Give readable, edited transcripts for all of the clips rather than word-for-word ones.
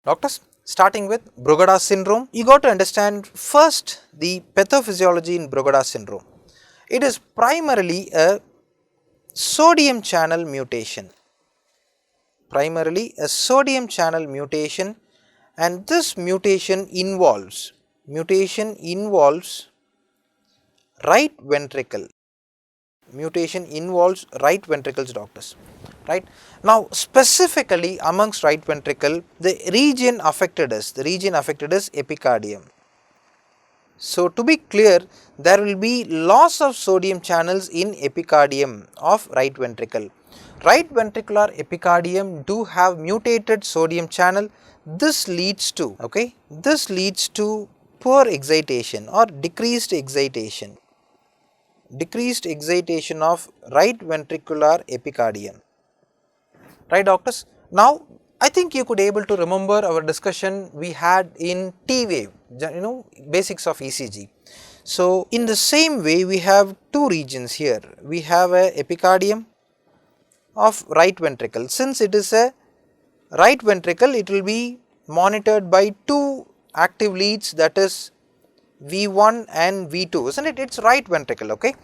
Doctors, starting with Brugada syndrome, you got to understand first the pathophysiology in Brugada syndrome. It is primarily a sodium channel mutation, and this mutation involves right ventricle, doctors. Right. Now specifically amongst right ventricle, the region affected is epicardium. So to be clear, there will be loss of sodium channels in epicardium of right ventricle. Right ventricular epicardium do have mutated sodium channel. This leads to poor excitation or decreased excitation of right ventricular epicardium. Right, doctors? Now I think you could able to remember our discussion we had in T wave, basics of ECG. So in the same way we have two regions here. We have a epicardium of right ventricle. Since it is a right ventricle, it will be monitored by two active leads, that is V1 and V2, isn't it? It's right ventricle, okay?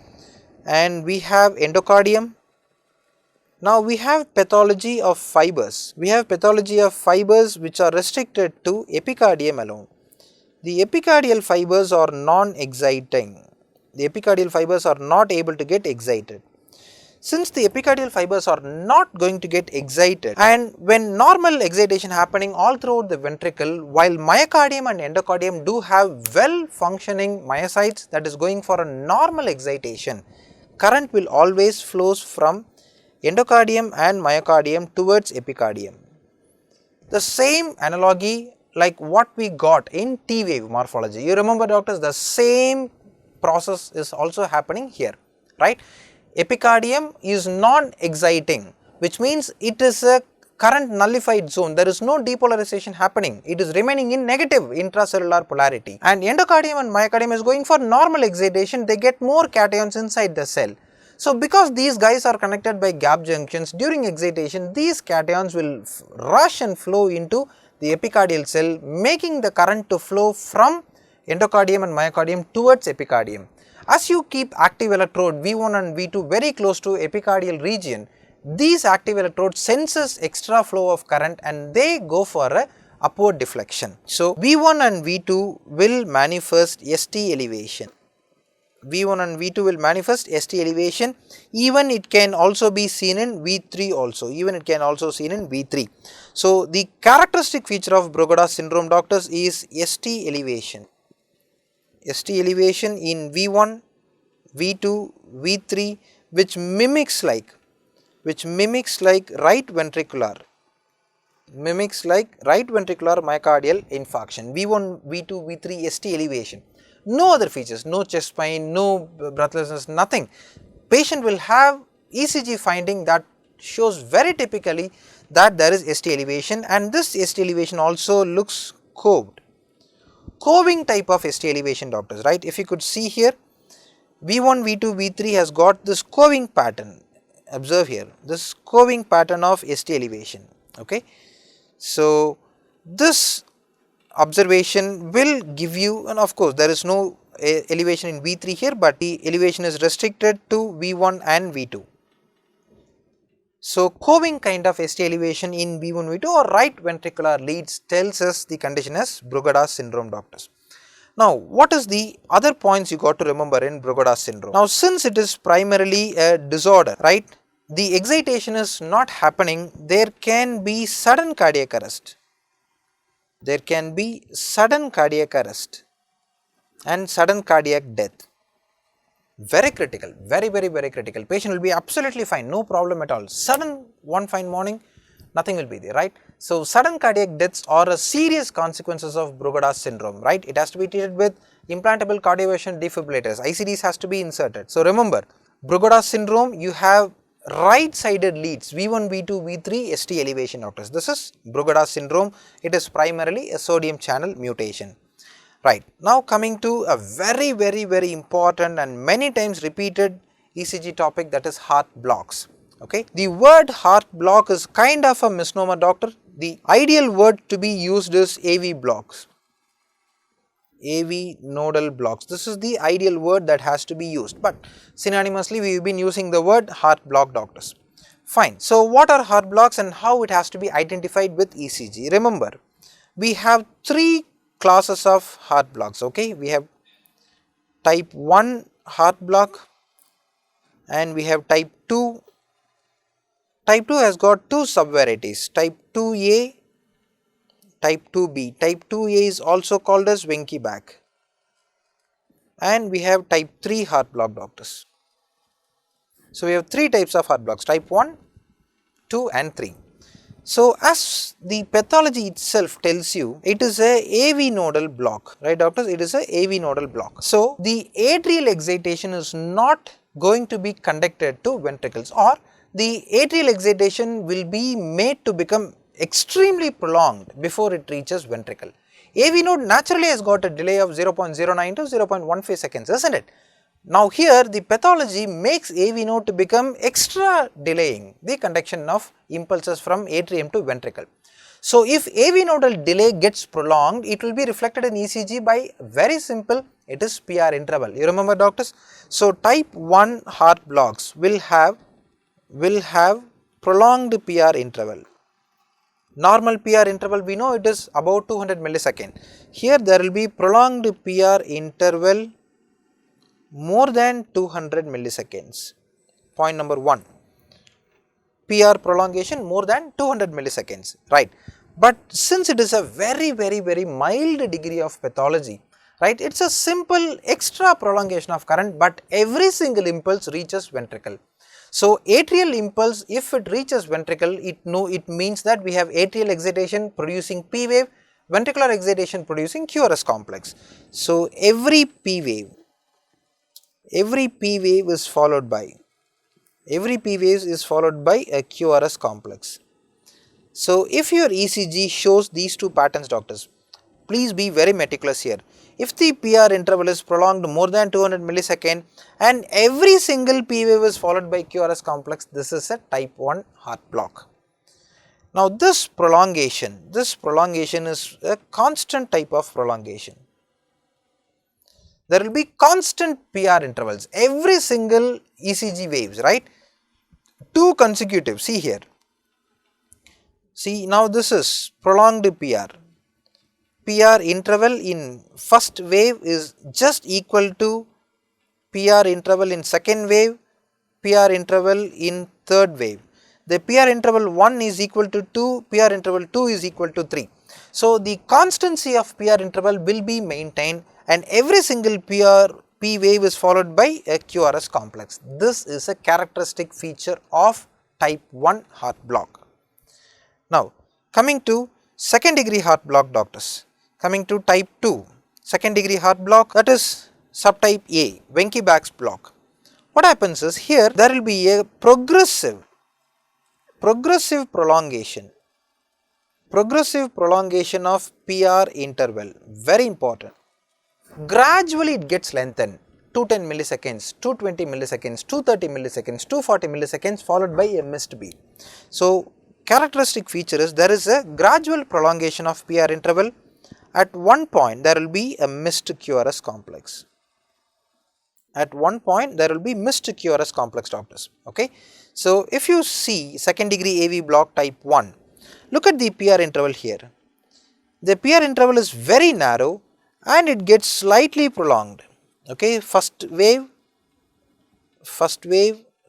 And we have endocardium. Now we have pathology of fibers. Which are restricted to epicardium alone. The epicardial fibers are non-exciting. The epicardial fibers are not able to get excited. Since the epicardial fibers are not going to get excited, and when normal excitation happening all throughout the ventricle, while myocardium and endocardium do have well functioning myocytes that is going for a normal excitation, current will always flows from endocardium and myocardium towards epicardium. The same analogy like what we got in T wave morphology. You remember, doctors, the same process is also happening here, right? Epicardium is non-exciting, which means it is a current nullified zone. There is no depolarization happening. It is remaining in negative intracellular polarity. And endocardium and myocardium is going for normal excitation. They get more cations inside the cell. So because these guys are connected by gap junctions, during excitation these cations will rush and flow into the epicardial cell, making the current to flow from endocardium and myocardium towards epicardium. As you keep active electrode V1 and V2 very close to epicardial region, these active electrodes senses extra flow of current and they go for a upward deflection. So V1 and V2 will manifest ST elevation. V1 and V2 will manifest ST elevation. Even it can also be seen in V3 also. So the characteristic feature of Brugada syndrome, doctors, is ST elevation. ST elevation in V1, V2, V3, which mimics like right ventricular myocardial infarction. V1, V2, V3 ST elevation. No other features, no chest pain, no breathlessness, nothing. Patient will have ECG finding that shows very typically that there is ST elevation, and this ST elevation also looks coved. Coving type of ST elevation, doctors, right? If you could see here, V1, V2, V3 has got this coving pattern. Observe here, this coving pattern of ST elevation, okay? So this observation will give you, and of course there is no elevation in V3 here, but the elevation is restricted to V1 and V2. So coving kind of ST elevation in V1, V2 or right ventricular leads tells us the condition as Brugada syndrome, doctors. Now what is the other points you got to remember in Brugada syndrome? Now since it is primarily a disorder, right, the excitation is not happening, there can be sudden cardiac arrest. And sudden cardiac death. Very critical, very critical. Patient will be absolutely fine, no problem at all. Sudden one fine morning, nothing will be there, right? So sudden cardiac deaths are a serious consequences of Brugada syndrome, right? It has to be treated with implantable cardioversion defibrillators. ICDs has to be inserted. So remember, Brugada syndrome, you have right sided leads V1, V2, V3 ST elevation, doctors. This is Brugada syndrome. It is primarily a sodium channel mutation. Right. Now coming to a very important and many times repeated ECG topic, that is heart blocks. Okay. The word heart block is kind of a misnomer, doctor. The ideal word to be used is AV blocks. AV nodal blocks. This is the ideal word that has to be used, but synonymously we have been using the word heart block, doctors. Fine. So, what are heart blocks and how it has to be identified with ECG? Remember, we have three classes of heart blocks. Okay, we have type 1 heart block and we have type 2. Type 2 has got two subvarieties, type 2A, type 2B. Type 2A is also called as Wenke back, and we have type 3 heart block, doctors. So, we have three types of heart blocks, type 1, 2 and 3. So, as the pathology itself tells you, it is a AV nodal block, right, doctors? It is a AV nodal block. So, the atrial excitation is not going to be conducted to ventricles, or the atrial excitation will be made to become extremely prolonged before it reaches ventricle. AV node naturally has got a delay of 0.09 to 0.15 seconds, isn't it? Now, here the pathology makes AV node to become extra delaying the conduction of impulses from atrium to ventricle. So, if AV nodal delay gets prolonged, it will be reflected in ECG by very simple, it is PR interval. You remember, doctors? So, type 1 heart blocks will have prolonged PR interval. Normal PR interval, we know it is about 200 millisecond. Here there will be prolonged PR interval more than 200 milliseconds. Point number 1, PR prolongation more than 200 milliseconds, right. But since it is a very mild degree of pathology, right, it is a simple extra prolongation of current, but every single impulse reaches ventricle. So, atrial impulse, if it reaches ventricle, it means that we have atrial excitation producing P wave, ventricular excitation producing QRS complex. So, every P wave is followed by a QRS complex. So, if your ECG shows these two patterns, doctors, please be very meticulous here. If the PR interval is prolonged more than 200 millisecond and every single P wave is followed by QRS complex, this is a type 1 heart block. Now, this prolongation is a constant type of prolongation. There will be constant PR intervals, every single ECG waves, right, 2 consecutive, see here, see now this is prolonged PR interval in first wave is just equal to PR interval in second wave, PR interval in third wave. The PR interval 1 is equal to 2, PR interval 2 is equal to 3. So, the constancy of PR interval will be maintained and every single P wave is followed by a QRS complex. This is a characteristic feature of type 1 heart block. Now, coming to second degree heart block, doctors. Coming to type 2, second degree heart block, that is subtype A, Wenke-Bach's block. What happens is here there will be a progressive prolongation of PR interval, very important. Gradually it gets lengthened, 210 milliseconds, 220 milliseconds, 230 milliseconds, 240 milliseconds followed by a missed beat. So, characteristic feature is there is a gradual prolongation of PR interval. At one point there will be a missed QRS complex. Doctors. Okay. So, if you see second degree AV block type 1, look at the PR interval here. The PR interval is very narrow and it gets slightly prolonged. Okay. First wave,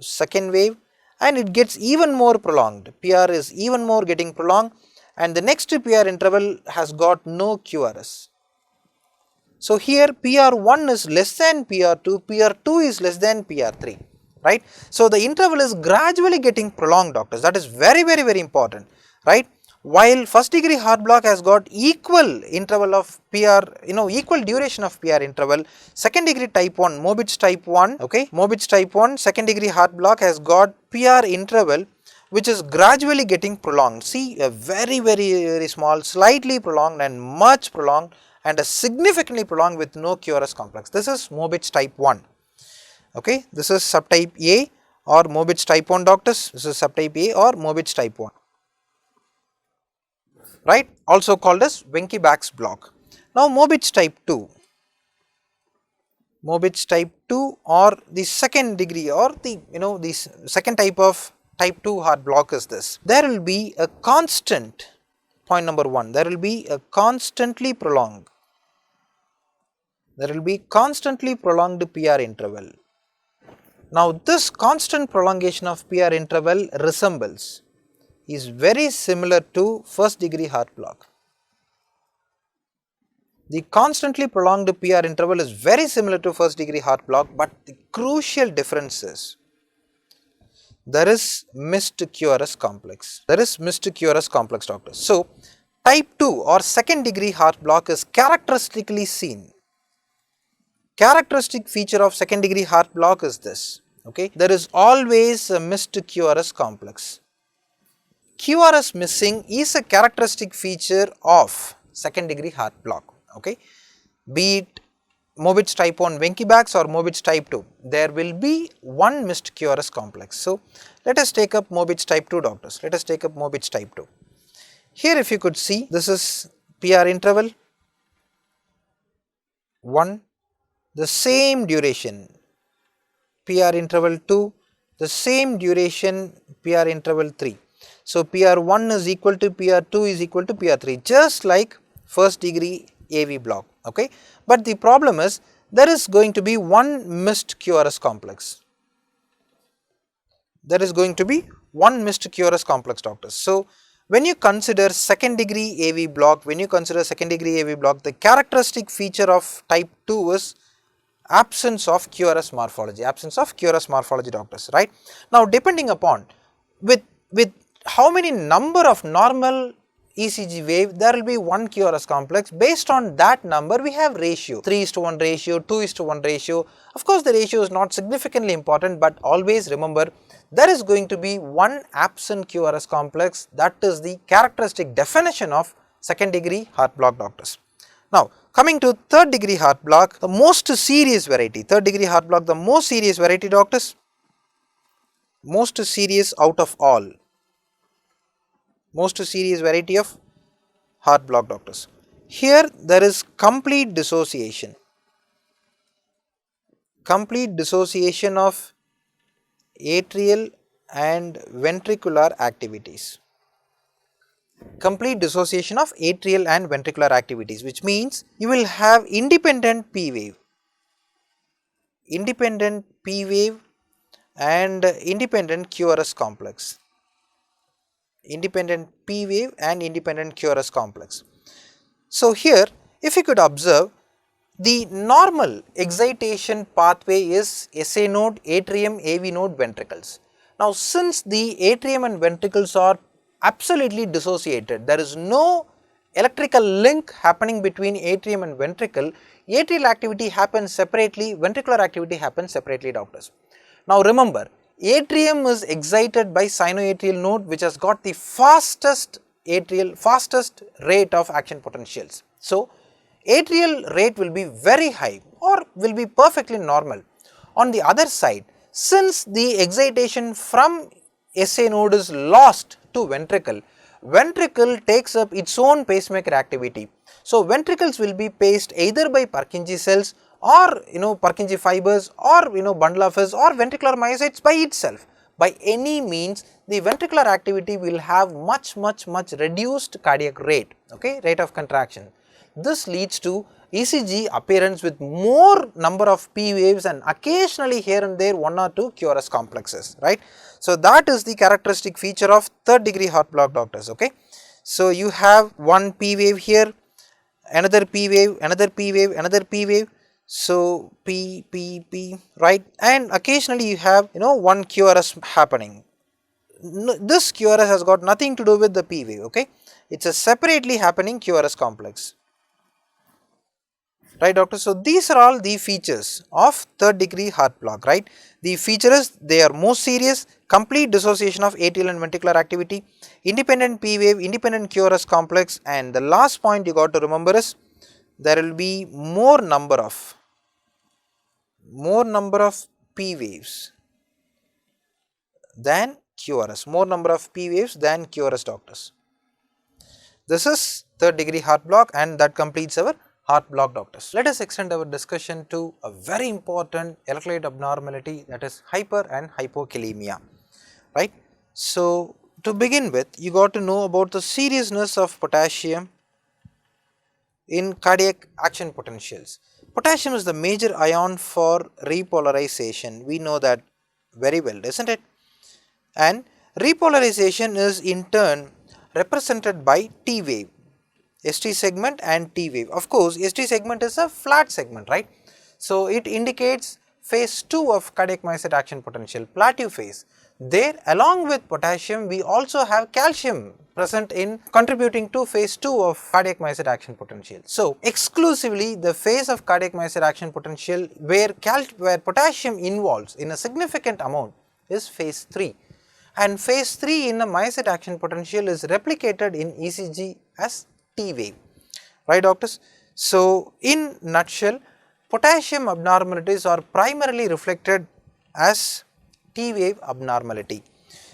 second wave, and it gets even more prolonged. PR is even more getting prolonged. And the next PR interval has got no QRS. So, here PR1 is less than PR2, PR2 is less than PR3, right. So, the interval is gradually getting prolonged, doctors, that is very important, right. While first degree heart block has got equal interval of PR, equal duration of PR interval, second degree type 1, Mobitz type 1, okay, Mobitz type 1 second degree heart block has got PR interval which is gradually getting prolonged. See, a very small, slightly prolonged and much prolonged and a significantly prolonged with no QRS complex. This is Mobitz type 1. Okay, this is subtype A or Mobitz type 1, doctors. This is subtype A or Mobitz type 1. right, also called as Wenckebach's block. Now Mobitz type 2, Mobitz type 2 or the second degree or the the second type 2 heart block is this. There will be a constant, point number 1, there will be a constantly prolonged PR interval. Now this constant prolongation of PR interval is very similar to first degree heart block. The constantly prolonged PR interval is very similar to first degree heart block, but the crucial difference is there is missed QRS complex. Doctors. So type 2 or second degree heart block is characteristically seen. Characteristic feature of second degree heart block is this. Okay, there is always a missed QRS complex. QRS missing is a characteristic feature of second degree heart block. Okay, be it Mobitz type 1 Wenckebach's or Mobitz type 2, there will be one missed QRS complex. So let us take up Mobitz type 2, doctors. Let us take up Mobitz type 2. Here if you could see, this is PR interval 1, the same duration, PR interval 2, the same duration, PR interval 3. So PR1 is equal to PR2 is equal to PR3, just like first degree AV block. Okay, but the problem is there is going to be one missed QRS complex. There is going to be one missed QRS complex, doctors. So when you consider second degree AV block, the characteristic feature of type 2 is absence of QRS morphology, doctors, right. Now depending upon with how many number of normal ECG wave, there will be one QRS complex. Based on that number we have ratio, 3:1 ratio, 2:1 ratio. Of course the ratio is not significantly important, but always remember there is going to be one absent QRS complex. That is the characteristic definition of second degree heart block, doctors. Now coming to third degree heart block, the most serious variety, doctors, most serious out of all, most serious variety of heart block, doctors. Here there is complete dissociation of atrial and ventricular activities. Which means you will have independent P wave and independent QRS complex. So here if you could observe, the normal excitation pathway is SA node, atrium, AV node, ventricles. Now since the atrium and ventricles are absolutely dissociated, there is no electrical link happening between atrium and ventricle, atrial activity happens separately, ventricular activity happens separately, doctors. Now remember, atrium is excited by sinoatrial node, which has got the fastest rate of action potentials. So atrial rate will be very high or will be perfectly normal. On the other side, since the excitation from SA node is lost to ventricle, ventricle takes up its own pacemaker activity. So ventricles will be paced either by Purkinje cells or Purkinje fibers or bundle of his or ventricular myocytes by itself. By any means, the ventricular activity will have much reduced cardiac rate, okay, rate of contraction. This leads to ECG appearance with more number of P waves and occasionally here and there one or two QRS complexes, right. So that is the characteristic feature of third degree heart block, doctors, okay. So you have one P wave here, another P wave, another P wave, another P wave. So P, right, and occasionally you have one QRS happening. This QRS has got nothing to do with the P wave, okay. It's a separately happening QRS complex. Right, doctor. So these are all the features of third degree heart block, right. The feature is they are most serious, complete dissociation of atrial and ventricular activity, independent P wave, independent QRS complex, and the last point you got to remember is there will be more number of P waves than QRS, doctors. This is third degree heart block, and that completes our heart block, doctors. Let us extend our discussion to a very important electrolyte abnormality, that is hyper and hypokalemia, right. So, to begin with, you got to know about the seriousness of potassium in cardiac action potentials. Potassium is the major ion for repolarization. We know that very well, isn't it? And repolarization is in turn represented by T wave, ST segment and T wave. Of course, ST segment is a flat segment, right? So, it indicates phase 2 of cardiac myocyte action potential, plateau phase. There, along with potassium, we also have calcium present in contributing to phase 2 of cardiac myocyte action potential. So, exclusively the phase of cardiac myocyte action potential where potassium involves in a significant amount is phase 3, and phase 3 in a myocyte action potential is replicated in ECG as T wave, right, doctors. So, in nutshell, potassium abnormalities are primarily reflected as T wave abnormality.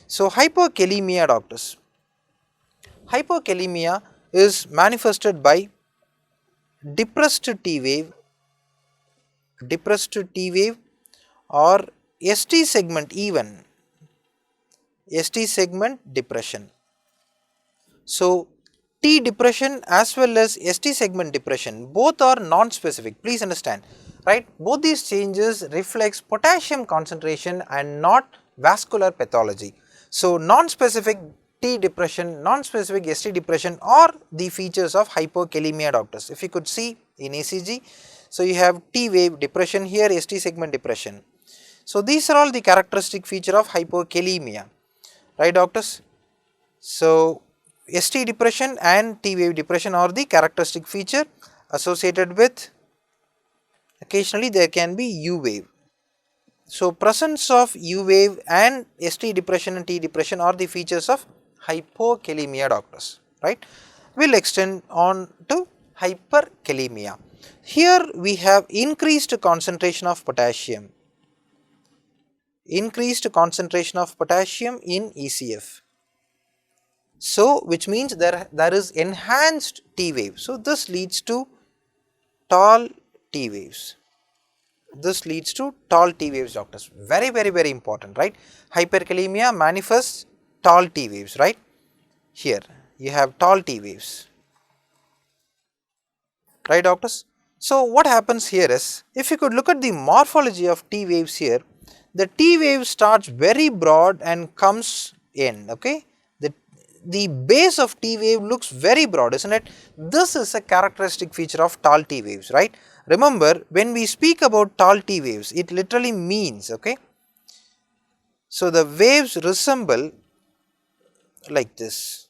So, hypokalemia, doctors. Hypokalemia is manifested by depressed T wave or ST segment, even ST segment depression. So, T depression as well as ST segment depression, both are non-specific, please understand, right. Both these changes reflects potassium concentration and not vascular pathology. So, non-specific T depression, non-specific ST depression are the features of hypokalemia, doctors. If you could see in ECG, so you have T wave depression here, ST segment depression. So, these are all the characteristic feature of hypokalemia, right, doctors. So, ST depression and T wave depression are the characteristic feature associated with, occasionally there can be U wave. So, presence of U wave and ST depression and T depression are the features of hypokalemia, doctors, right. We will extend on to hyperkalemia. Here we have increased concentration of potassium in ECF. So, which means there is enhanced T wave. So, this leads to tall T waves. Doctors. Very important, right. Hyperkalemia manifests tall T waves, right. Here you have tall T waves, right, doctors. So, what happens here is, if you could look at the morphology of T waves here, the T wave starts very broad and comes in, okay. The base of T wave looks very broad, isn't it? This is a characteristic feature of tall T waves, right. Remember, when we speak about tall T waves, it literally means, okay. So, the waves resemble like this,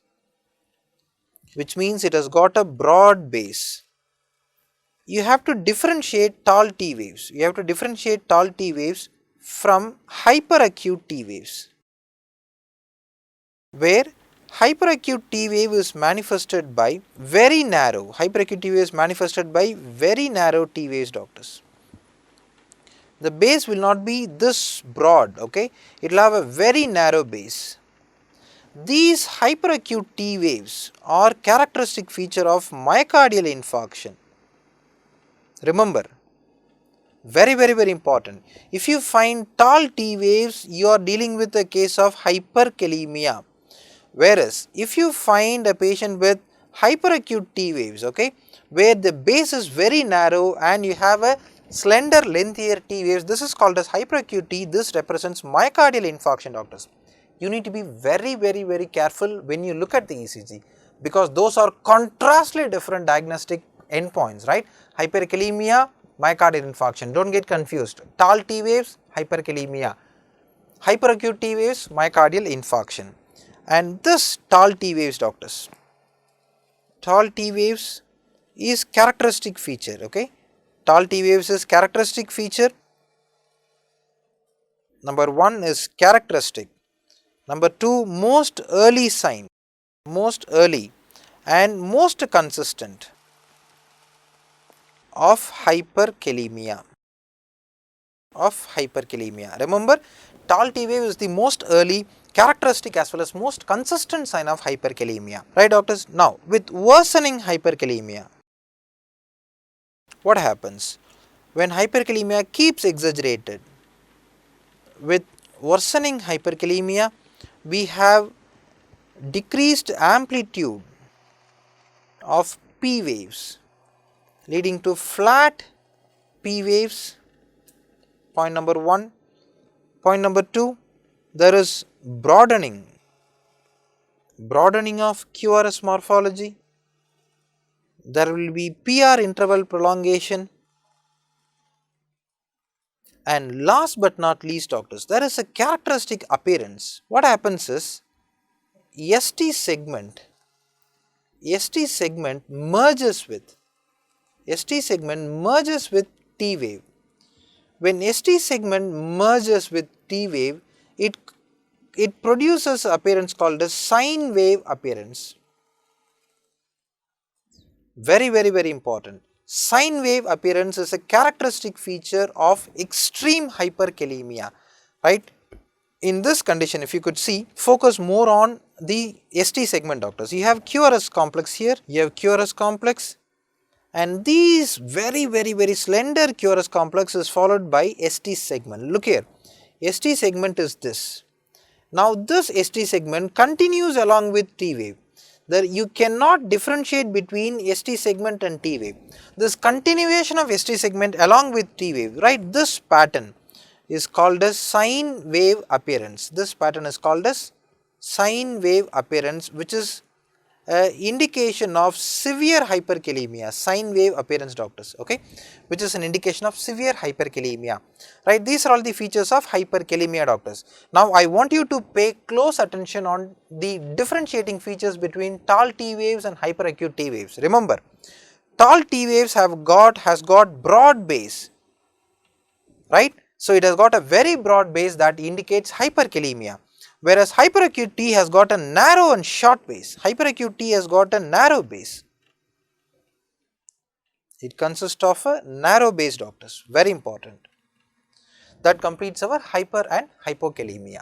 which means it has got a broad base. You have to differentiate tall T waves, from hyperacute T waves, where hyperacute T wave is manifested by very narrow, T waves, doctors. The base will not be this broad, okay, it will have a very narrow base. These hyperacute T waves are characteristic feature of myocardial infarction. Remember, very important. If you find tall T waves, you are dealing with a case of hyperkalemia. Whereas, if you find a patient with hyperacute T waves, okay, where the base is very narrow and you have a slender lengthier T waves, this is called as hyperacute T. This represents myocardial infarction, doctors. You need to be very careful when you look at the ECG, because those are contrastly different diagnostic endpoints, right. Hyperkalemia, myocardial infarction, do not get confused. Tall T waves, hyperkalemia. Hyperacute T waves, myocardial infarction. And this tall T waves, doctors, tall T waves is characteristic feature, okay. Tall T waves is characteristic feature. Number 1 is characteristic. Number 2, most early sign, and most consistent of hyperkalemia. Remember, tall T wave is the most early characteristic as well as most consistent sign of hyperkalemia, right doctors? Now with worsening hyperkalemia, what happens? When hyperkalemia keeps exaggerated, with worsening hyperkalemia, we have decreased amplitude of P waves leading to flat P waves, point number 1. Point number 2, there is broadening of QRS morphology, there will be PR interval prolongation, and last but not least doctors, there is a characteristic appearance. What happens is ST segment merges with T wave. When ST segment merges with T wave, it produces appearance called as sine wave appearance. Very important. Sine wave appearance is a characteristic feature of extreme hyperkalemia, right? In this condition, if you could see, focus more on the ST segment doctors. You have QRS complex here, you have QRS complex, and these very slender QRS complex is followed by ST segment. Look here, ST segment is this. Now this ST segment continues along with T wave. There you cannot differentiate between ST segment and T wave. This continuation of ST segment along with T wave, right, this pattern is called as sine wave appearance. This pattern is called as sine wave appearance, which is indication of severe hyperkalemia, sine wave appearance doctors, okay, which is an indication of severe hyperkalemia, right. These are all the features of hyperkalemia doctors. Now I want you to pay close attention on the differentiating features between tall T waves and hyperacute T waves. Remember, tall T waves has got broad base, right. So it has got a very broad base that indicates hyperkalemia, whereas hyperacute T has got a narrow and short base. Hyperacute T has got a narrow base. It consists of a narrow base doctors, very important. That completes our hyper and hypokalemia.